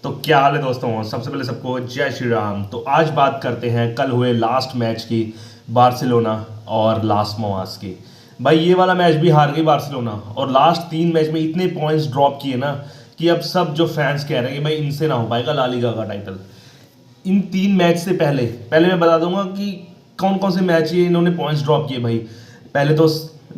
तो क्या हाल है दोस्तों। सबसे पहले सबको जय श्री राम। तो आज बात करते हैं कल हुए लास्ट मैच की, बार्सिलोना और लास मोआस की। भाई ये वाला मैच भी हार गई बार्सिलोना, और लास्ट 3 मैच में इतने पॉइंट्स ड्रॉप किए ना कि अब सब जो फैंस कह रहे हैं कि भाई इनसे ना हो पाएगा ला लीगा का टाइटल। इन 3 मैच से पहले पहले मैं बता दूंगा कि कौन कौन से मैच ये इन्होंने पॉइंट्स ड्रॉप किए भाई। पहले तो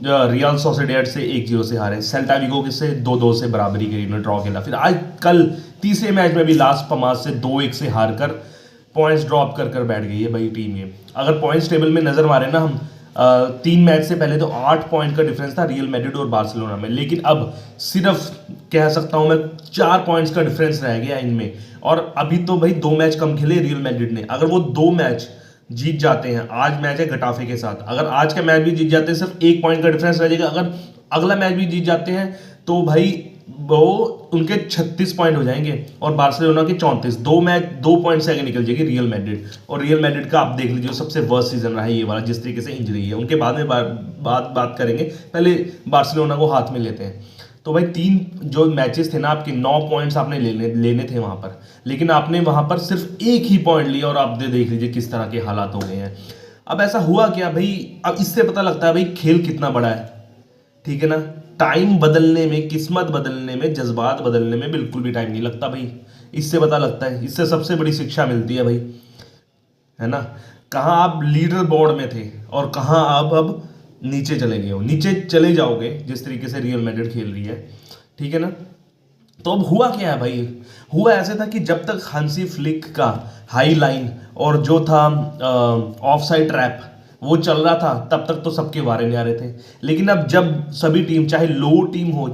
रियल सोसिडेड से 1-0 से हारे, सेल्टा विगो से 2-2 से बराबरी करी, इन्होंने ड्रॉ खेला। फिर आज कल तीसरे मैच में भी लास्ट पमास से 2-1 से हार कर पॉइंट्स ड्रॉप कर कर बैठ गई है भाई टीम ये। अगर पॉइंट्स टेबल में नजर मारे ना हम, 3 मैच से पहले तो 8 पॉइंट का डिफरेंस था रियल मैड्रिड और बार्सिलोना में, लेकिन अब सिर्फ कह सकता हूं मैं 4 पॉइंट्स का डिफरेंस रह गया इनमें। और अभी तो भाई 2 मैच कम खेले रियल मैड्रिड ने। अगर वो 2 मैच जीत जाते हैं, आज मैच है गटाफे के साथ, अगर आज का मैच भी जीत जाते हैं सिर्फ 1 पॉइंट का डिफरेंस रह जाएगा। अगर अगला मैच भी जीत जाते हैं तो भाई वो उनके 36 पॉइंट हो जाएंगे और बार्सिलोना के 34। 2 मैच 2 पॉइंट से आगे निकल जाएगी रियल मैड्रिड। और रियल मैड्रिड का आप देख लीजिए सबसे वर्स्ट सीजन रहा है ये वाला, जिस तरीके से इंजरी है उनके। बाद में बात करेंगे, पहले बार्सिलोना को हाथ में लेते हैं। तो भाई 3 जो मैचेस थे ना आपके, 9 पॉइंट्स आपने लेने थे वहां पर, लेकिन आपने वहां पर सिर्फ एक ही पॉइंट लिया और आप देख लीजिए किस तरह के हालात हो गए हैं। अब ऐसा हुआ क्या भाई, अब इससे पता लगता है भाई खेल कितना बड़ा है। ठीक है ना, टाइम बदलने में, किस्मत बदलने में, जज्बात बदलने में बिल्कुल भी टाइम नहीं लगता भाई। इससे पता लगता है, इससे सबसे बड़ी शिक्षा मिलती है भाई, है ना। कहाँ आप लीडर बोर्ड में थे और कहाँ आप अब नीचे चले गए हो, नीचे चले जाओगे जिस तरीके से रियल मैड्रिड खेल रही है। ठीक है ना। तो अब हुआ क्या है भाई, हुआ ऐसे था कि जब तक हांसी फ्लिक का हाई लाइन और जो था ऑफ साइड ट्रैप वो चल रहा था, तब तक तो सबके वारे न्यारे थे। लेकिन अब जब सभी टीम, चाहे लो टीम हो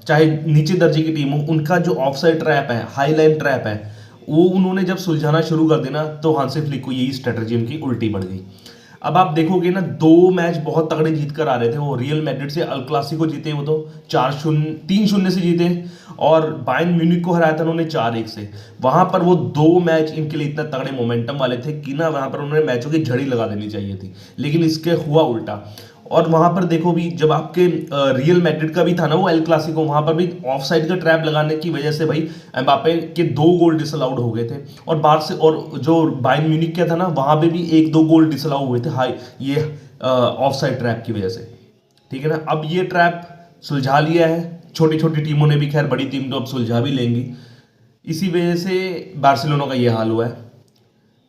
चाहे नीचे दर्जे की टीम हो, उनका जो ऑफ साइड ट्रैप है, हाई लाइन ट्रैप है, वो उन्होंने जब सुलझाना शुरू कर देना, तो हांसी फ्लिक को यही स्ट्रेटजी उनकी उल्टी पड़ गई। अब आप देखोगे ना, 2 मैच बहुत तगड़े जीत कर आ रहे थे वो। रियल मैड्रिड से अल क्लासिको जीते वो तो 4-0, 3-0 से जीते, और बायर्न म्यूनिख को हराया था उन्होंने 4-1 से। वहां पर वो 2 मैच इनके लिए इतना तगड़े मोमेंटम वाले थे कि ना वहां पर उन्होंने मैचों की झड़ी लगा देनी चाहिए थी, लेकिन इसके हुआ उल्टा। और वहां पर देखो भी, जब आपके रियल मैड्रिड का भी था ना वो एल क्लासिको, वहां पर भी ऑफ साइड का ट्रैप लगाने की वजह से भाई एम्बापे के 2 गोल डिसअलाउड हो गए थे। और बाहर से, और जो बायर्न म्यूनिख का था ना, वहां पे भी 1-2 गोल डिसअलाउ हुए थे हाई, ये ऑफ साइड ट्रैप की वजह से। ठीक है ना। अब ये ट्रैप सुलझा लिया है छोटी छोटी टीमों ने भी, खैर बड़ी टीम तो अब सुलझा भी लेंगी। इसी वजह से बार्सिलोना का ये हाल हुआ है।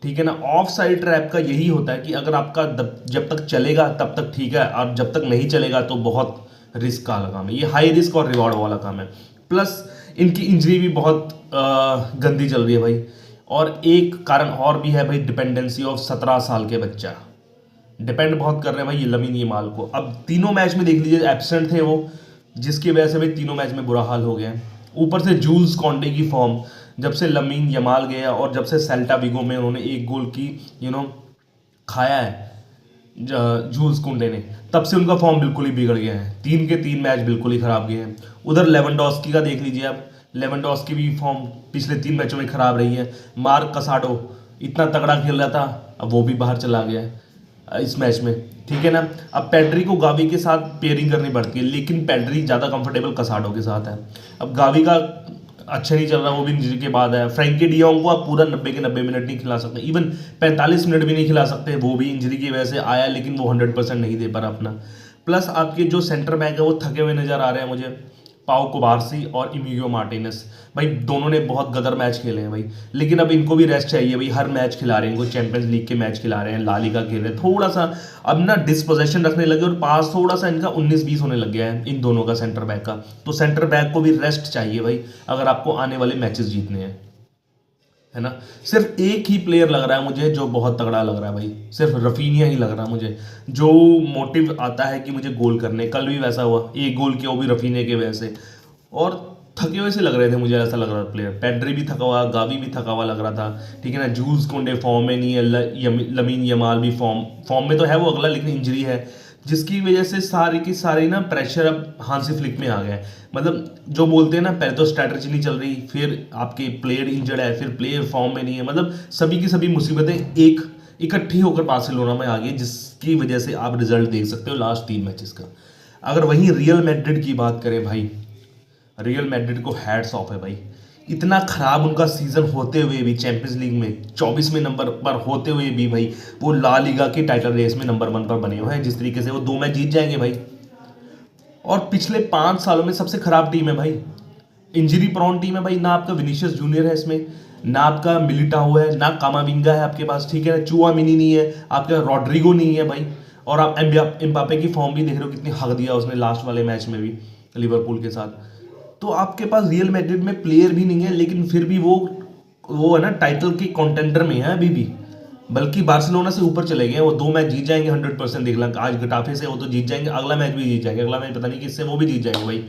ठीक है ना। ऑफ साइड ट्रैप का यही होता है कि अगर आपका जब तक चलेगा तब तक ठीक है, और जब तक नहीं चलेगा तो बहुत रिस्क का काम है ये, हाई रिस्क और रिवॉर्ड वाला काम है। प्लस इनकी इंजरी भी बहुत गंदी चल रही है भाई। और एक कारण और भी है भाई, डिपेंडेंसी ऑफ 17 साल के बच्चा, डिपेंड बहुत कर रहे हैं भाई ये लमीन यमाल को। अब तीनों मैच में देख लीजिए एब्सेंट थे वो, जिसकी वजह से भाई तीनों मैच में बुरा हाल हो गया है। ऊपर से जूल्स कॉन्डे की फॉर्म, जब से लमीन यमाल गया और जब से सेल्टा विगो में उन्होंने 1 गोल की खाया है जूल्स कुंडे ने, तब से उनका फॉर्म बिल्कुल ही बिगड़ गया है। 3 के 3 मैच बिल्कुल ही खराब गए हैं। उधर लेवेंडोस्की का देख लीजिए आप, लेवेंडोस्की भी फॉर्म पिछले 3 मैचों में खराब रही है। मार्क कसाडो इतना तगड़ा खेल रहा था, अब वो भी बाहर चला गया है इस मैच में। ठीक है ना। अब पेड्री को गावी के साथ पेयरिंग करनी पड़ती है, लेकिन पेड्री ज़्यादा कंफर्टेबल कसाडो के साथ है। अब गावी का अच्छा नहीं चल रहा, वो भी इंजरी के बाद है। फ्रैंकी डियोंग को आप पूरा 90 के 90 मिनट नहीं खिला सकते, इवन 45 मिनट भी नहीं खिला सकते, वो भी इंजरी की वजह से आया, लेकिन वो 100% नहीं दे पा रहा अपना। प्लस आपके जो सेंटर बैक है वो थके हुए नजर आ रहे हैं मुझे, पाओ कुबारसी और इमिलियो मार्टिनेस। भाई दोनों ने बहुत गदर मैच खेले हैं भाई, लेकिन अब इनको भी रेस्ट चाहिए भाई। हर मैच खिला रहे हैं इनको, चैंपियंस लीग के मैच खिला रहे हैं, ला लीगा खेल रहे हैं, थोड़ा सा अब ना डिस्पोजेशन रखने लगे, और पास थोड़ा सा इनका 19-20 होने लग गया है इन दोनों का, सेंटर बैक का। तो सेंटर बैक को भी रेस्ट चाहिए भाई, अगर आपको आने वाले मैचेस जीतने हैं, है ना। सिर्फ एक ही प्लेयर लग रहा है मुझे जो बहुत तगड़ा लग रहा है भाई, सिर्फ रफीनिया ही लग रहा है मुझे, जो मोटिव आता है कि मुझे गोल करने। कल भी वैसा हुआ, 1 गोल किया, वो भी रफीनिया की वजह से। और थके हुए से लग रहे थे मुझे, ऐसा लग रहा था प्लेयर। पेड्री भी थका हुआ, गावी भी थका हुआ लग रहा था। ठीक है ना। जूल्स कोंडे फॉर्म में नहीं है, लमीन यमाल भी फॉर्म में तो है वो अगला, लेकिन इंजरी है, जिसकी वजह से सारी की सारी ना प्रेशर अब हांसी फ्लिक में आ गया है। मतलब जो बोलते हैं ना, पहले तो स्ट्रैटेजी नहीं चल रही, फिर आपके प्लेयर इंजर्ड है, फिर प्लेयर फॉर्म में नहीं है, मतलब सभी की सभी मुसीबतें एक इकट्ठी होकर बार्सिलोना में आ गई, जिसकी वजह से आप रिजल्ट देख सकते हो लास्ट 3 मैचेस का। अगर वहीं रियल मैड्रिड की बात करें भाई, रियल मैड्रिड को हैट्स ऑफ है भाई। इतना खराब उनका सीजन होते हुए भी चैंपियंस लीग में 24वें नंबर पर होते हुए भी भाई वो ला लीगा की टाइटल रेस में नंबर 1 पर बने हुए हैं। जिस तरीके से वो 2 मैच जीत जाएंगे भाई, और पिछले 5 सालों में सबसे खराब टीम है भाई, इंजरी प्रॉन टीम है भाई। ना आपका विनीशियस जूनियर है इसमें, ना आपका मिलिटाओ है, ना कामाविंगा है आपके पास, ठीक है ना, चुआमिनी नहीं है, आपका रॉड्रिगो नहीं है भाई। और आप एम्बापे की फॉर्म भी देख रहे हो, कितनी हक दिया उसने लास्ट वाले मैच में भी लिवरपूल के साथ। तो आपके पास रियल मैड्रिड में प्लेयर भी नहीं है, लेकिन फिर भी वो है ना टाइटल के कॉन्टेंडर में है अभी भी, बल्कि बार्सिलोना से ऊपर चले गए। वो 2 मैच जीत जाएंगे 100%, देख ला आज गटाफे से वो तो जीत जाएंगे, अगला मैच भी जीत जाएंगे, अगला मैच पता नहीं किससे, वो भी जीत जाएंगे भाई।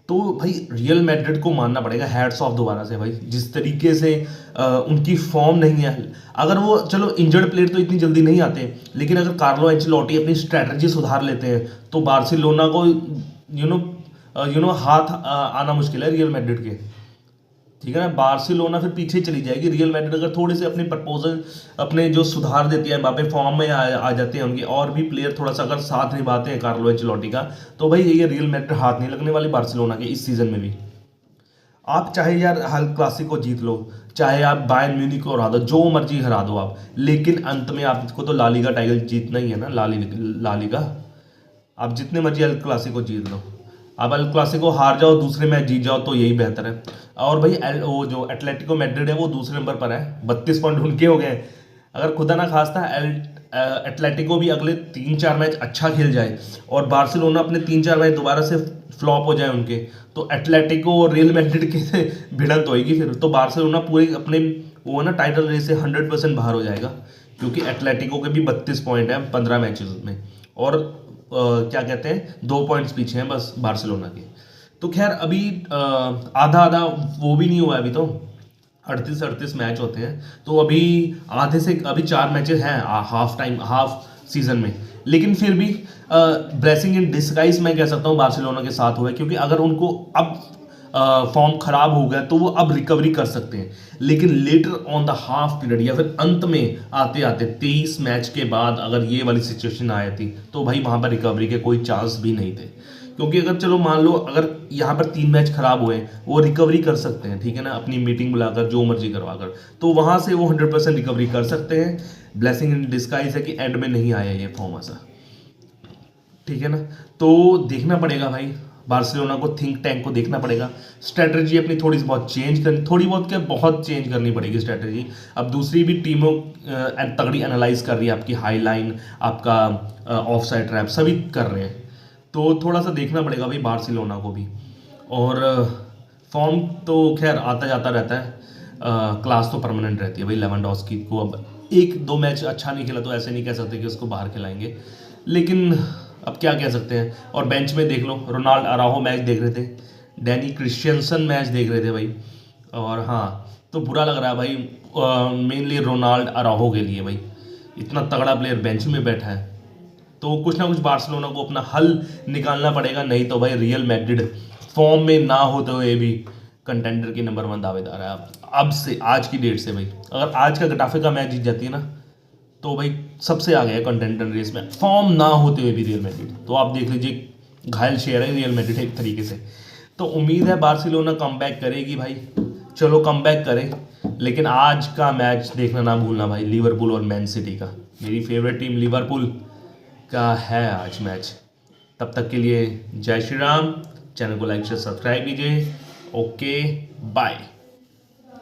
तो भाई रियल मैड्रिड को मानना पड़ेगा हैट्स ऑफ दोबारा से भाई, जिस तरीके से उनकी फॉर्म नहीं है। अगर वो चलो इंजर्ड प्लेयर तो इतनी जल्दी नहीं आते, लेकिन अगर कार्लो एंचेलोटी अपनी स्ट्रैटेजी सुधार लेते हैं तो बार्सिलोना को हाथ आना मुश्किल है रियल मैड्रिड के, ठीक है ना। बार्सिलोना फिर पीछे चली जाएगी, रियल मैड्रिड अगर थोड़े से अपने प्रपोजल अपने जो सुधार देती है, बाबे फॉर्म में आ जाते हैं उनके और भी प्लेयर, थोड़ा सा अगर साथ निभाते हैं कार्लो एंचेलोटी का, तो भाई ये रियल मैड्रिड हाथ नहीं लगने वाली बार्सिलोना के इस सीजन में भी। आप चाहे यार हल क्लासिको जीत लो, चाहे आप बायर्न म्यूनिख को हरा दो, जो मर्जी हरा दो आप, लेकिन अंत में आपको तो ला लीगा टाइटल जीतना ही है ना। ला लीगा आप जितने मर्जी अल क्लासिको जीत लो, अब अल क्लासिको हार जाओ, दूसरे मैच जीत जाओ तो यही बेहतर है। और भाई वो जो एटलेटिको मैड्रिड है वो दूसरे नंबर पर है, 32 पॉइंट उनके हो गए हैं। अगर खुदा ना खास्ता एटलेटिको भी अगले 3-4 मैच अच्छा खेल जाए और बार्सिलोना अपने 3-4 मैच दोबारा से फ्लॉप हो जाए उनके, तो एटलेटिको और रियल मैड्रिड के भिड़ंत होएगी फिर तो बार्सिलोना पूरे अपने वो ना टाइटल रेस से 100% बाहर हो जाएगा, क्योंकि एटलेटिको के भी 32 पॉइंट हैं 15 मैचेस में, और क्या कहते हैं 2 पॉइंट्स पीछे हैं बस बार्सिलोना के। तो खैर अभी आधा आधा वो भी नहीं हुआ, अभी तो 38 मैच होते हैं, तो अभी आधे से अभी 4 मैचेस हैं हाफ सीजन में, लेकिन फिर भी ब्लेसिंग इन डिस्गाइज मैं कह सकता हूँ बार्सिलोना के साथ हुआ है, क्योंकि अगर उनको अब फॉर्म खराब हो गया तो वो अब रिकवरी कर सकते हैं, लेकिन later on the half period या फिर अंत में आते आते 23 मैच के बाद अगर ये वाली सिचुएशन आई थी तो भाई वहां पर रिकवरी के कोई चांस भी नहीं थे। क्योंकि अगर चलो मान लो अगर यहाँ पर 3 मैच खराब हुए, वो रिकवरी कर सकते हैं, ठीक है ना, अपनी मीटिंग बुलाकर जो मर्जी करवाकर, तो वहां से वो 100% रिकवरी कर सकते हैं। ब्लेसिंग इन डिस्गाइज है कि एंड में नहीं आया ये फॉर्म ऐसा, ठीक है ना। तो देखना पड़ेगा भाई, बार्सिलोना को थिंक टैंक को देखना पड़ेगा, स्ट्रैटेजी अपनी थोड़ी बहुत चेंज करनी, थोड़ी बहुत क्या बहुत चेंज करनी पड़ेगी स्ट्रैटेजी। अब दूसरी भी टीमों तगड़ी एनालाइज कर रही है, आपकी हाई लाइन, आपका ऑफ साइड ट्रैप सभी कर रहे हैं, तो थोड़ा सा देखना पड़ेगा भाई बार्सिलोना को भी। और फॉर्म तो खैर आता जाता रहता है, क्लास तो परमानेंट रहती है भाई। लेवेंडोस्की को अब 1-2 मैच अच्छा नहीं खेला तो ऐसे नहीं कह सकते कि उसको बाहर खिलाएंगे, लेकिन अब क्या कह सकते हैं। और बेंच में देख लो, रोनाल्ड अराहो मैच देख रहे थे, डैनी क्रिश्चियनसन मैच देख रहे थे भाई, और हाँ तो बुरा लग रहा है भाई मेनली रोनाल्ड अराहो के लिए भाई, इतना तगड़ा प्लेयर बेंच में बैठा है। तो कुछ ना कुछ बार्सिलोना को अपना हल निकालना पड़ेगा, नहीं तो भाई रियल मैड्रिड फॉर्म में ना होते हुए भी कंटेंडर की नंबर 1 दावेदार है अब से, आज की डेट से भाई। अगर आज का गटाफे का मैच जीत जाती है ना तो भाई सबसे आगे है कंटेंडर रेस में, फॉर्म ना होते हुए भी रियल मैड्रिड। तो आप देख लीजिए घायल शेयर है रियल मैड्रिड एक तरीके से। तो उम्मीद है बार्सिलोना कमबैक करेगी भाई, चलो कमबैक करे, लेकिन आज का मैच देखना ना भूलना भाई, लिवरपूल और मैन सिटी का। मेरी फेवरेट टीम लिवरपूल का है आज मैच। तब तक के लिए जय श्री राम, चैनल को लाइक शेयर सब्सक्राइब कीजिए। Okay bye.